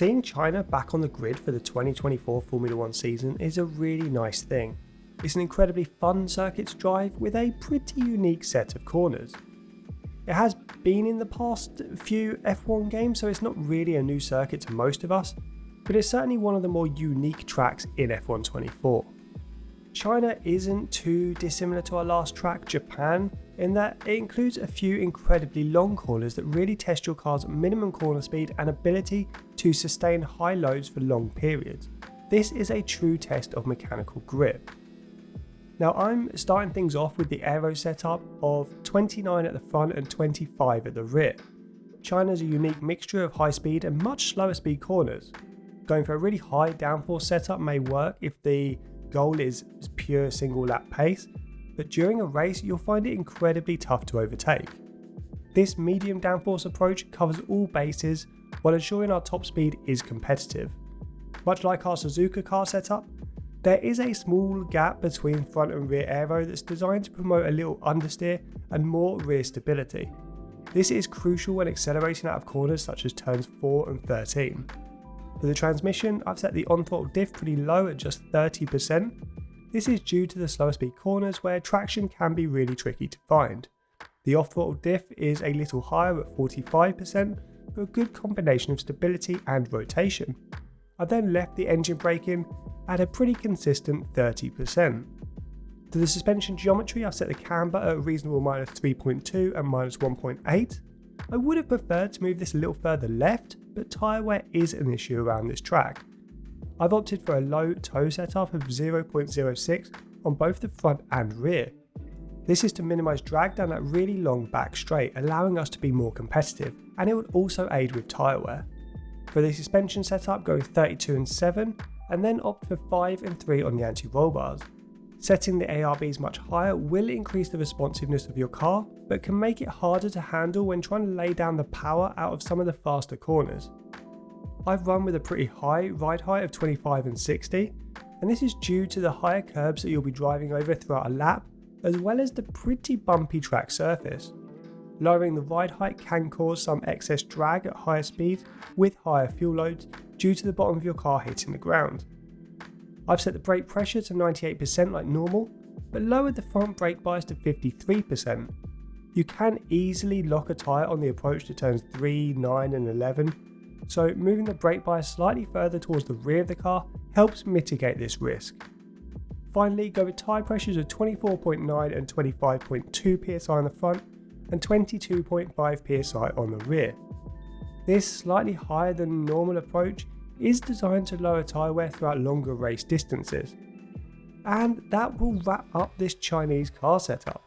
Seeing China back on the grid for the 2024 Formula 1 season is a really nice thing. It's an incredibly fun circuit to drive with a pretty unique set of corners. It has been in the past few F1 games, so it's not really a new circuit to most of us, but it's certainly one of the more unique tracks in F1 24. China isn't too dissimilar to our last track, Japan, in that it includes a few incredibly long corners that really test your car's minimum corner speed and ability to sustain high loads for long periods. This is a true test of mechanical grip. Now I'm starting things off with the aero setup of 29 at the front and 25 at the rear. China's a unique mixture of high speed and much slower speed corners. Going for a really high downforce setup may work if the goal is pure single lap pace, but during a race you'll find it incredibly tough to overtake. This medium downforce approach covers all bases while ensuring our top speed is competitive. Much like our Suzuka car setup, there is a small gap between front and rear aero that's designed to promote a little understeer and more rear stability. This is crucial when accelerating out of corners such as turns 4 and 13. For the transmission, I've set the on-throttle diff pretty low at just 30%. This is due to the slower speed corners where traction can be really tricky to find. The off-throttle diff is a little higher at 45% for a good combination of stability and rotation. I then left the engine brake in at a pretty consistent 30%. To the suspension geometry, I've set the camber at a reasonable -3.2 and -1.8. I would have preferred to move this a little further left, but tyre wear is an issue around this track. I've opted for a low toe setup of 0.06 on both the front and rear. This is to minimise drag down that really long back straight, allowing us to be more competitive, and it would also aid with tyre wear. For the suspension setup, go with 32 and 7, and then opt for 5 and 3 on the anti-roll bars. Setting the ARBs much higher will increase the responsiveness of your car, but can make it harder to handle when trying to lay down the power out of some of the faster corners. I've run with a pretty high ride height of 25 and 60, and this is due to the higher curbs that you'll be driving over throughout a lap, as well as the pretty bumpy track surface. Lowering the ride height can cause some excess drag at higher speeds with higher fuel loads due to the bottom of your car hitting the ground. I've set the brake pressure to 98% like normal, but lowered the front brake bias to 53%. You can easily lock a tyre on the approach to turns 3, 9 and 11, so moving the brake bias slightly further towards the rear of the car helps mitigate this risk. Finally, go with tyre pressures of 24.9 and 25.2 psi on the front and 22.5 psi on the rear. This slightly higher than normal approach is designed to lower tyre wear throughout longer race distances. And that will wrap up this Chinese car setup.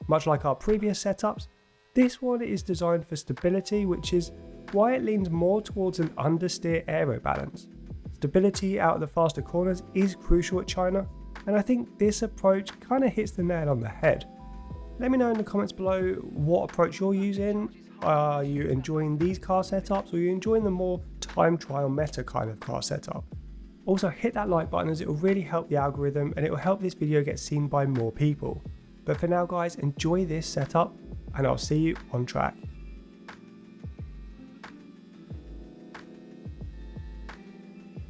Much like our previous setups, this one is designed for stability, which is why it leans more towards an understeer aero balance. Stability out of the faster corners is crucial at China, and I think this approach kind of hits the nail on the head. Let me know in the comments below what approach you're using. Are you enjoying these car setups, or are you enjoying the more time trial meta kind of car setup? Also hit that like button, as it will really help the algorithm and it will help this video get seen by more people. But for now guys, enjoy this setup and I'll see you on track.